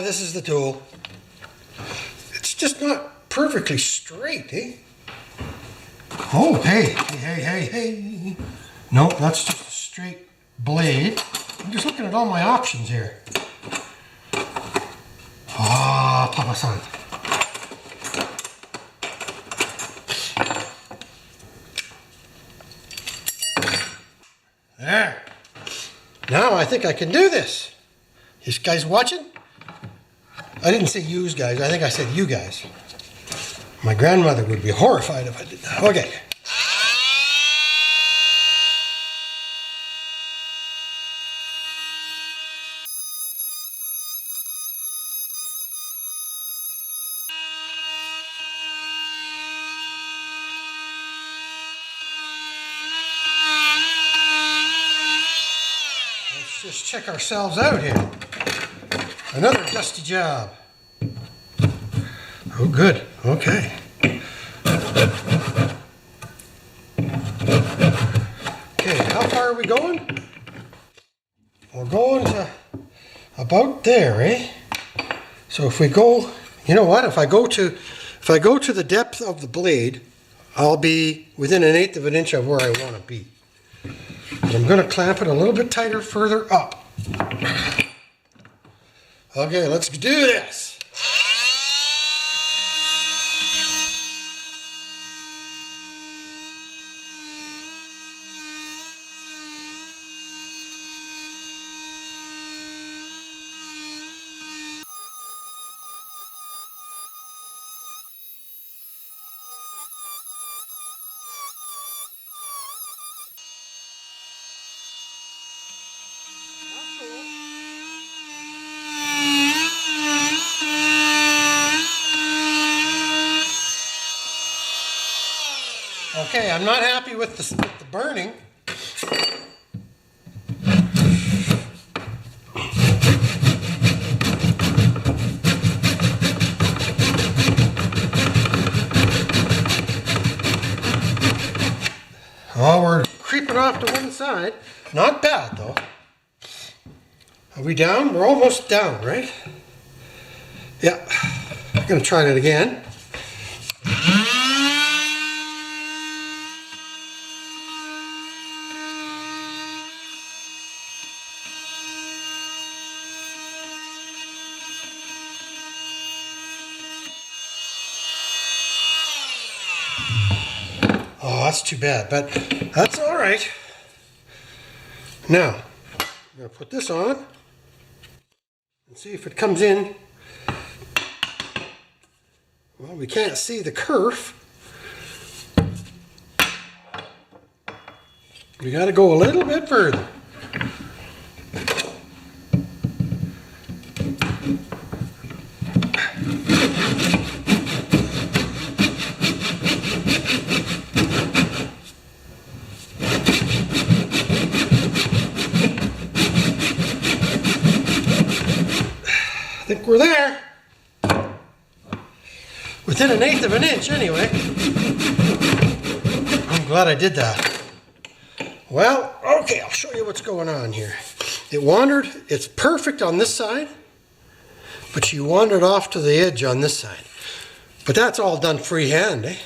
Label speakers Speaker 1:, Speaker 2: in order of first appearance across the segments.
Speaker 1: yeah, this is the tool. It's just not perfectly straight, eh? Oh, hey. No, that's just a straight blade. I'm just looking at all my options here. Ah, Papa-san. There. Now I think I can do this. You guys watching? I didn't say yous guys, I think I said you guys. My grandmother would be horrified if I did that. Okay. Let's just check ourselves out here. Another dusty job. Oh, good. Okay. Okay, how far are we going? We're going to about there, eh? So if we go, you know what? If I go to the depth of the blade, I'll be within 1/8 of an inch of where I want to be. But I'm going to clamp it a little bit tighter further up. Okay, let's do this. Okay, I'm not happy with the burning. Oh, we're creeping off to one side. Not bad, though. Are we down? We're almost down, right? Yeah. I'm going to try that again. Oh, that's too bad, but that's all right. Now, I'm going to put this on and see if it comes in. Well, we can't see the kerf. We got to go a little bit further. I think we're there. Within 1/8 of an inch, anyway. I'm glad I did that. Well, okay, I'll show you what's going on here. It wandered, it's perfect on this side, but she wandered off to the edge on this side. But that's all done freehand, eh?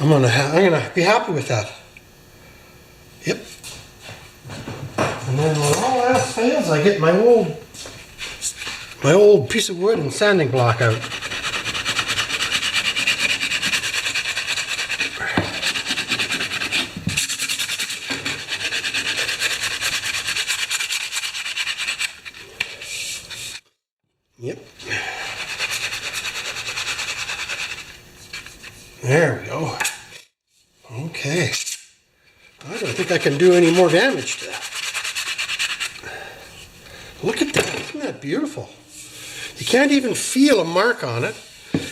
Speaker 1: I'm gonna be happy with that. Yep. And then when all else fails, I get my old piece of wood and sanding block out. Yep. There we go. Okay. I don't think I can do any more damage to that. Look at that. Isn't that beautiful? You can't even feel a mark on it.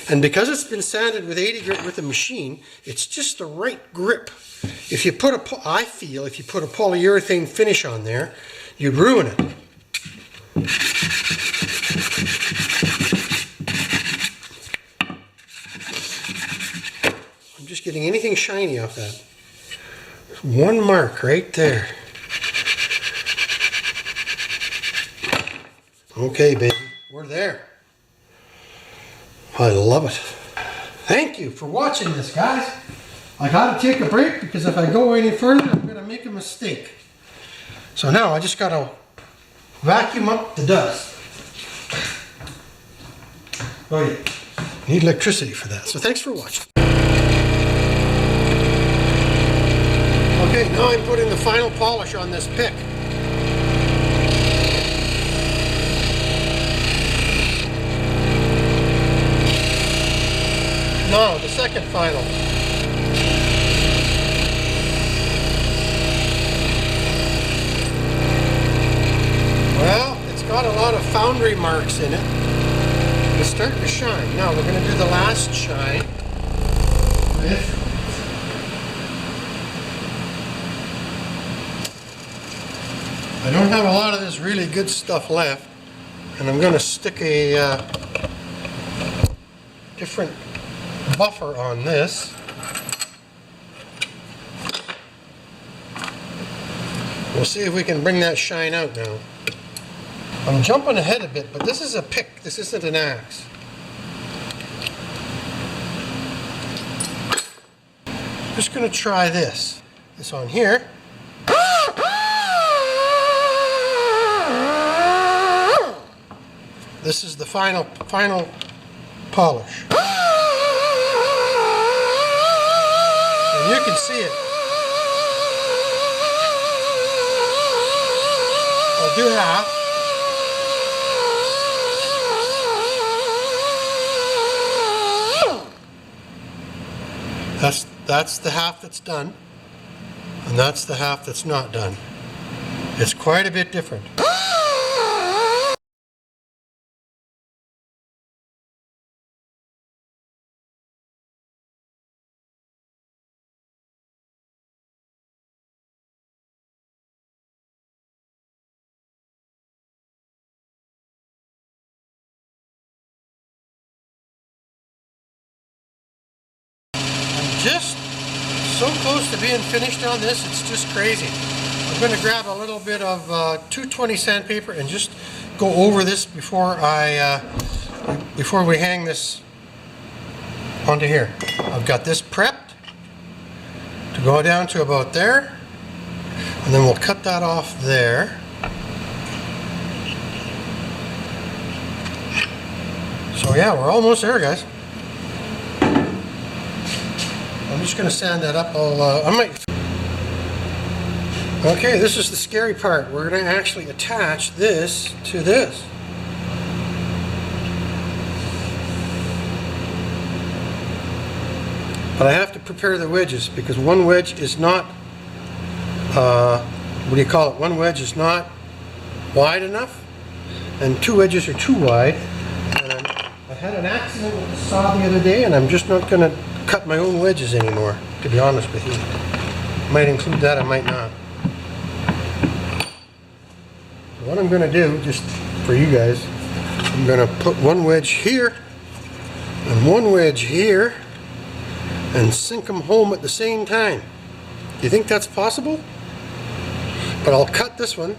Speaker 1: And because it's been sanded with 80 grit with a machine, it's just the right grip. If you put I feel if you put a polyurethane finish on there, you'd ruin it. I'm just getting anything shiny off that. There's one mark right there. Okay, baby, we're there. I love it. Thank you for watching this, guys. I gotta take a break because if I go any further, I'm gonna make a mistake. So now I just gotta vacuum up the dust. Oh yeah, need electricity for that. So thanks for watching. Okay, now I'm putting the final polish on this pick. No, the second final. Well, it's got a lot of foundry marks in it. It's starting to shine. Now we're going to do the last shine with I don't have a lot of this really good stuff left, and I'm going to stick a different buffer on this. We'll see if we can bring that shine out now. I'm jumping ahead a bit, but this is a pick, this isn't an axe. I'm just going to try this. This on here. This is the final polish. And you can see it. I'll do half. That's the half that's done, and that's the half that's not done. It's quite a bit different. Just so close to being finished on this, it's just crazy. I'm going to grab a little bit of 220 sandpaper and just go over this before we hang this onto here. I've got this prepped to go down to about there, and then we'll cut that off there. So yeah, we're almost there, guys. I'm just going to sand that up. Okay, this is the scary part. We're going to actually attach this to this. But I have to prepare the wedges because one wedge is not, what do you call it? One wedge is not wide enough, and two wedges are too wide. And I had an accident with the saw the other day, and I'm just not going to cut my own wedges anymore, to be honest with you. Might include that, I might not. So what I'm going to do, just for you guys, I'm going to put one wedge here and one wedge here and sink them home at the same time. Do you think that's possible? But I'll cut this one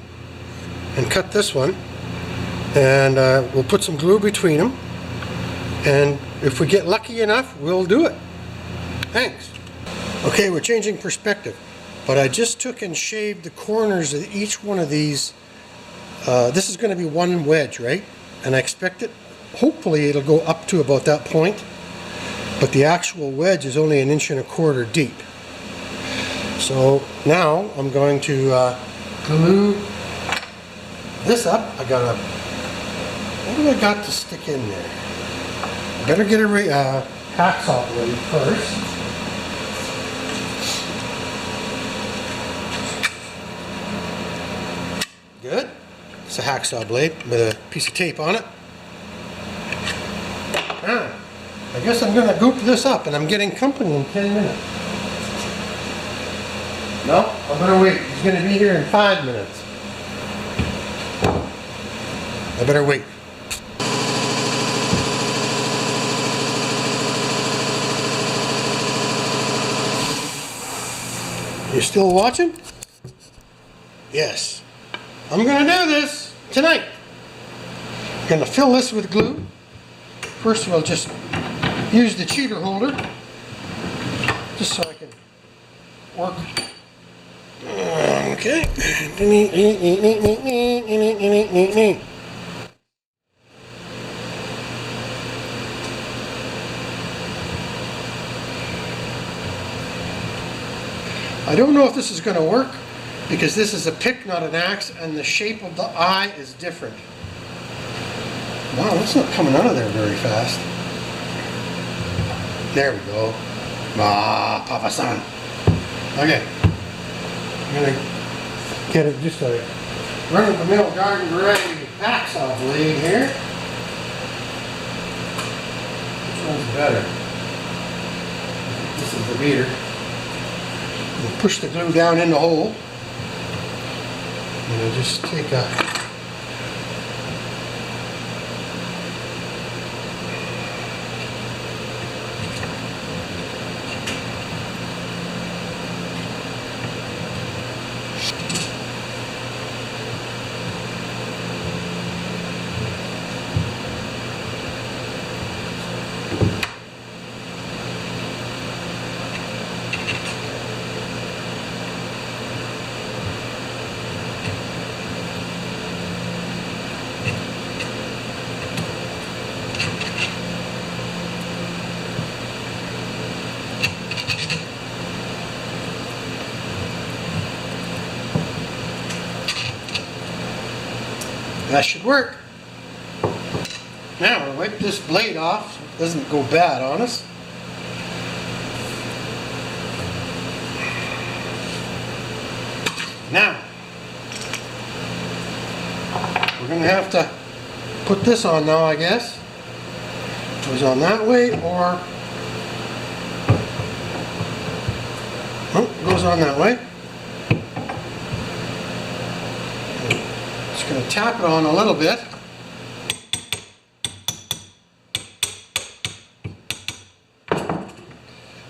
Speaker 1: and cut this one, and we'll put some glue between them, and if we get lucky enough, we'll do it. Thanks. Okay, we're changing perspective, but I just took and shaved the corners of each one of these. This is going to be one wedge, right? And I expect it, hopefully it'll go up to about that point, but the actual wedge is only 1.25 inches deep. So now I'm going to glue this up. What do I got to stick in there? I better get a hacksaw ready first. Good. It's a hacksaw blade with a piece of tape on it. Now, I guess I'm going to goop this up, and I'm getting company in 10 minutes. No, I better wait. He's going to be here in 5 minutes. I better wait. You still watching? Yes. I'm going to do this tonight. going to fill this with glue. First we'll just use the cheater holder just so I can work. Okay. I don't know if this is going to work because this is a pick, not an axe, and the shape of the eye is different. Wow, that's not coming out of there very fast. There we go. Ah, Papa San. Okay. I'm going to get it just a run-of-the-mill garden variety hacksaw blade here. Which one's better? This is the beater. We'll push the glue down in the hole. And I'll just take a that should work. Now we'll wipe this blade off so it doesn't go bad on us. Now we're going to have to put this on now, I guess. Goes on that way, or oh, goes on that way. Just going to tap it on a little bit.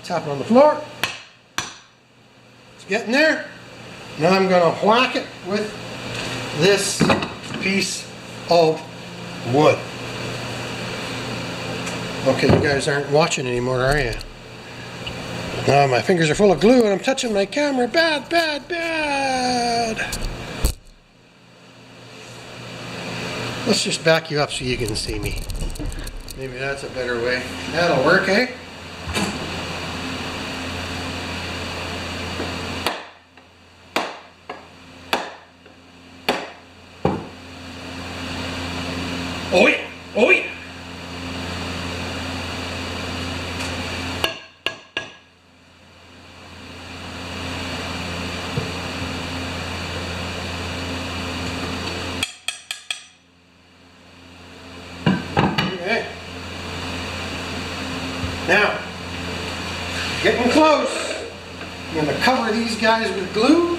Speaker 1: Tap it on the floor. It's getting there. Now I'm going to whack it with this piece of wood. Okay, you guys aren't watching anymore, are you? Now my fingers are full of glue and I'm touching my camera. Bad, bad, bad. Let's just back you up so you can see me. Maybe that's a better way. That'll work, eh? Oh yeah! Oh yeah! Okay. Now, getting close. I'm going to cover these guys with glue.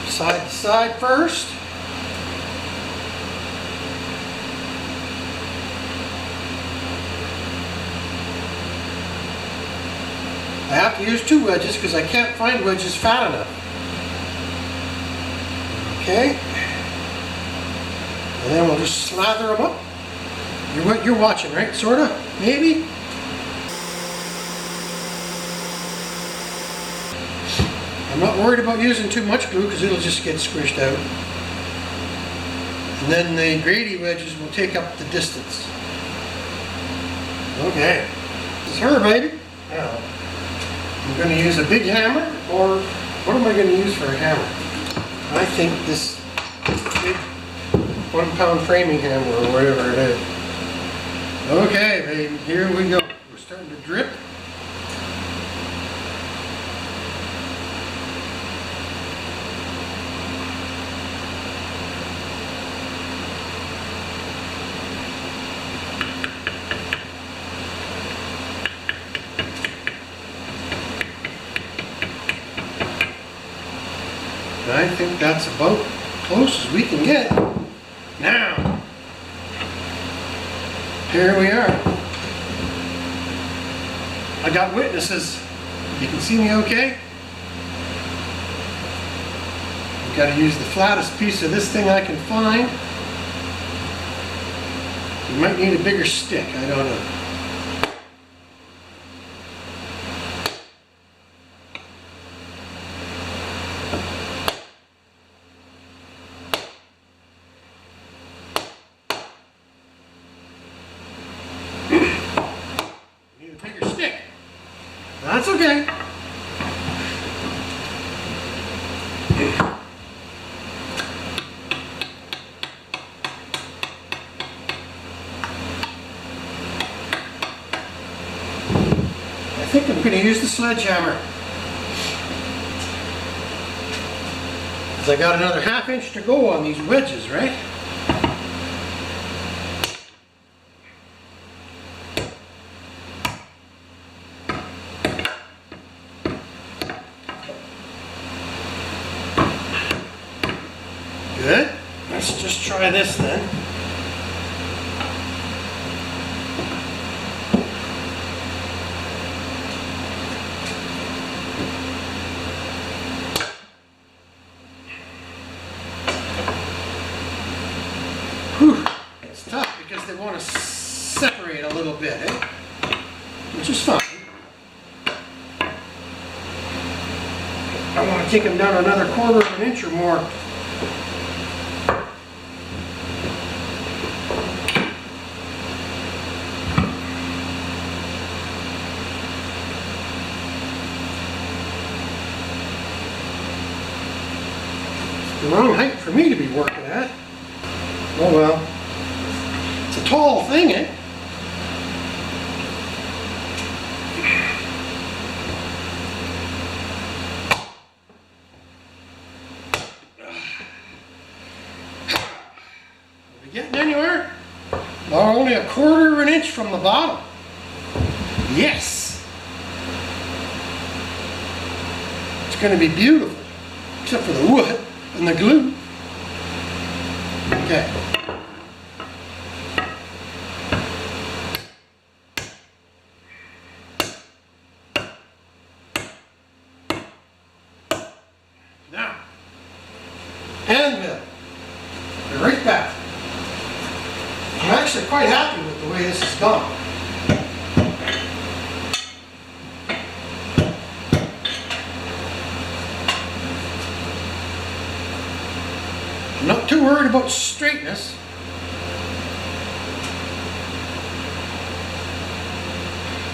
Speaker 1: Side to side first. I have to use 2 wedges because I can't find wedges fat enough. Okay. And then we'll just slather them up. You're watching, right? Sorta? Maybe? I'm not worried about using too much glue because it'll just get squished out. And then the Grady wedges will take up the distance. Okay. This is her, baby. Now, I'm going to use a big hammer, or what am I going to use for a hammer? I think this big 1-pound framing hammer or whatever it is. Okay, baby, here we go. We're starting to drip. I think that's about close as we can get. Now, here we are. I got witnesses. You can see me okay? I've got to use the flattest piece of this thing I can find. You might need a bigger stick, I don't know. Need a bigger stick. That's okay. I think I'm going to use the sledgehammer. Because I got another ½ inch to go on these wedges, right? Good. Let's just try this then. Whew. It's tough because they want to separate a little bit, eh? Which is fine. I want to take them down another quarter of an inch or more. It's the wrong height for me to be working at. Oh well. It's a tall thing, eh? Are we getting anywhere? We're only a quarter of an inch from the bottom. Yes! It's going to be beautiful. Except for the wood and the glue. Okay. Now, anvil. We're right back. I'm actually quite happy with the way this has gone. I'm not too worried about straightness.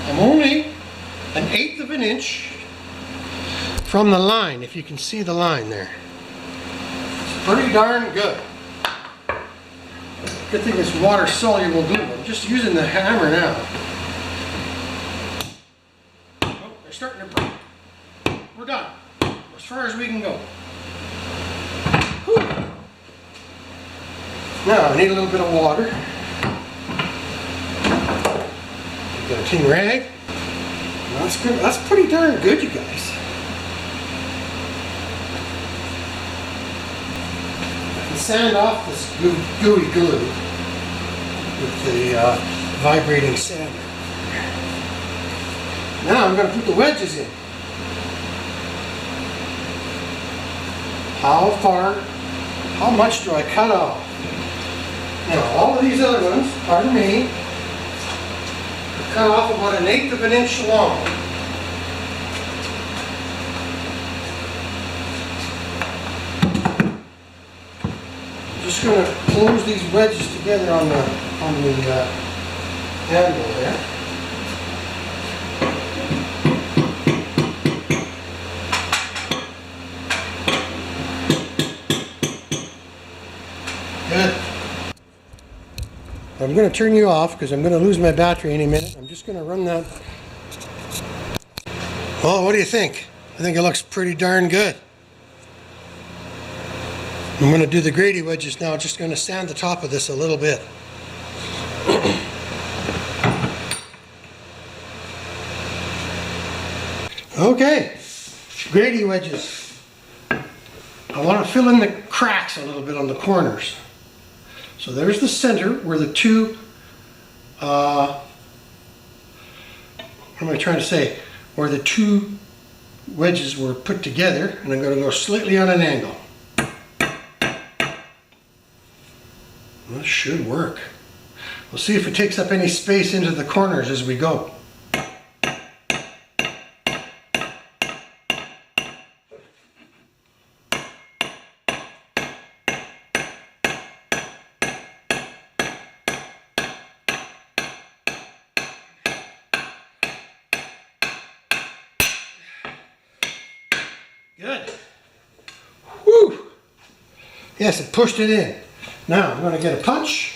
Speaker 1: I'm only 1/8 of an inch from the line, if you can see the line there. It's pretty darn good. Good thing it's water soluble glue. I'm just using the hammer now. Oh, they're starting to break. We're done. As far as we can go. Whew. Now I need a little bit of water. Got a tin rag. That's good. That's pretty darn good, you guys. I can sand off this gooey glue with the vibrating sander. Now I'm going to put the wedges in. How much do I cut off? Now all of these other ones, pardon me, are cut off about 1/8 of an inch long. I'm just going to close these wedges together on the handle there. Good. I'm going to turn you off because I'm going to lose my battery any minute. I'm just going to run that. Well, what do you think? I think it looks pretty darn good. I'm going to do the Grady wedges now. Just going to sand the top of this a little bit. Okay, Grady wedges. I want to fill in the cracks a little bit on the corners. So there's the center where the two what am I trying to say? Where the two wedges were put together, and I'm going to go slightly on an angle. That should work. We'll see if it takes up any space into the corners as we go. Good. Whew. Yes, it pushed it in. Now I'm going to get a punch.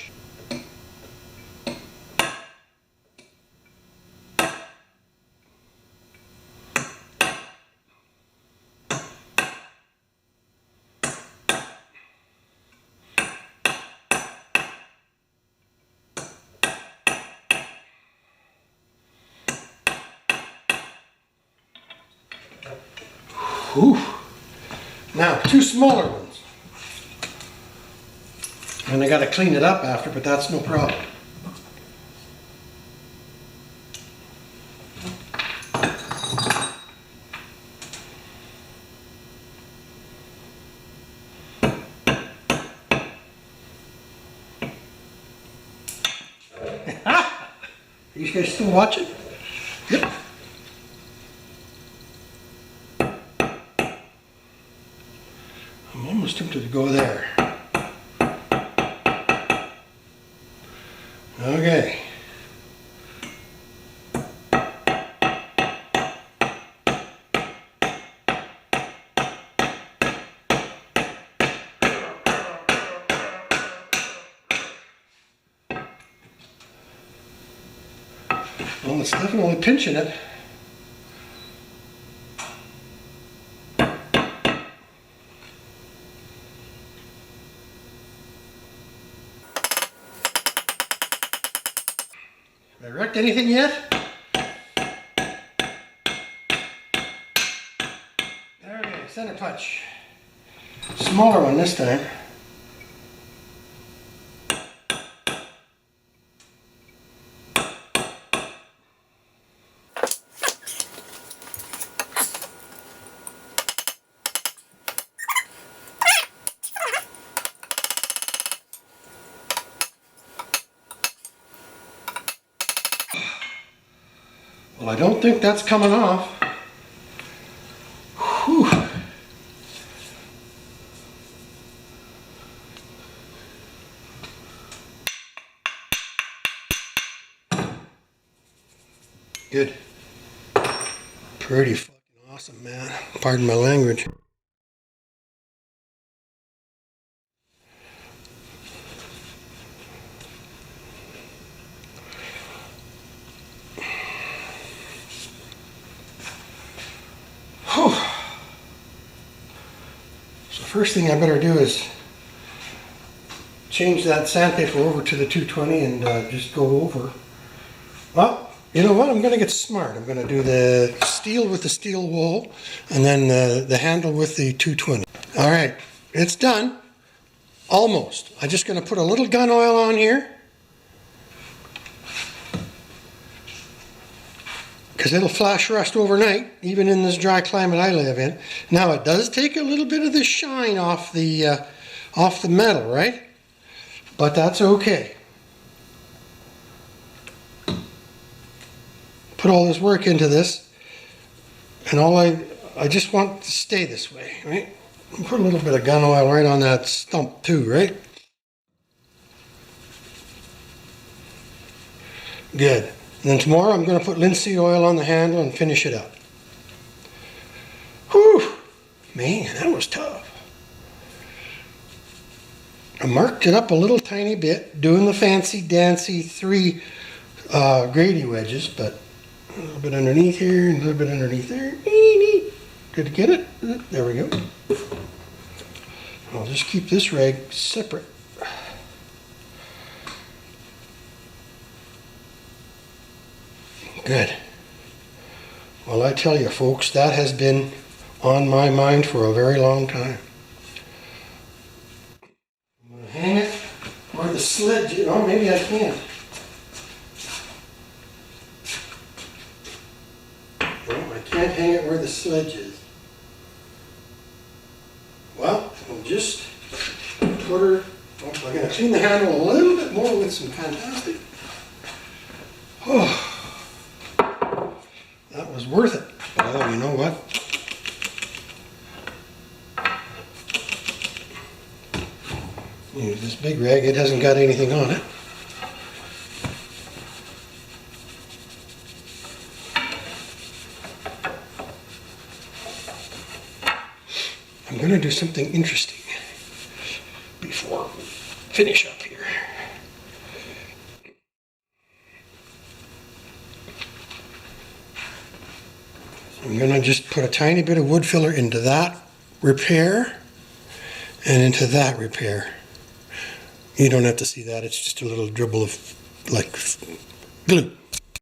Speaker 1: Whew. Now, two smaller ones. And I got to clean it up after, but that's no problem. Are you guys still watching? Yep. I'm almost tempted to go there. Okay. Well, it's definitely pinching it. Have I wrecked anything yet? Okay, center punch. Smaller one this time. Well, I don't think that's coming off. Whew. Good. Pretty fucking awesome, man. Pardon my language. Whew. So first thing I better do is change that sandpaper over to the 220 and just go over. Well, you know what? I'm going to get smart. I'm going to do the steel with the steel wool and then the handle with the 220. All right, it's done. Almost. I'm just going to put a little gun oil on here because it'll flash rust overnight, even in this dry climate I live in. Now, it does take a little bit of the shine off the metal, right? But that's okay. Put all this work into this, and I just want it to stay this way, right? Put a little bit of gun oil right on that stump too, right? Good. And then tomorrow I'm going to put linseed oil on the handle and finish it up. Whew! Man, that was tough. I marked it up a little tiny bit, doing the fancy dancy 3 Grady wedges, but a little bit underneath here and a little bit underneath there. Did you get it? There we go. I'll just keep this rag separate. Good. Well, I tell you folks, that has been on my mind for a very long time. I'm going to hang it where the sled, maybe I can. Well, I can't hang it where the sledge is. Well, we'll just put her, I'm going to clean the handle a little bit more with some fantastic. Oh, that was worth it. Oh, you know what? Use this big rag, it hasn't got anything on it. I'm going to do something interesting before we finish up here. I'm going to just put a tiny bit of wood filler into that repair and into that repair. You don't have to see that, it's just a little dribble of like glue.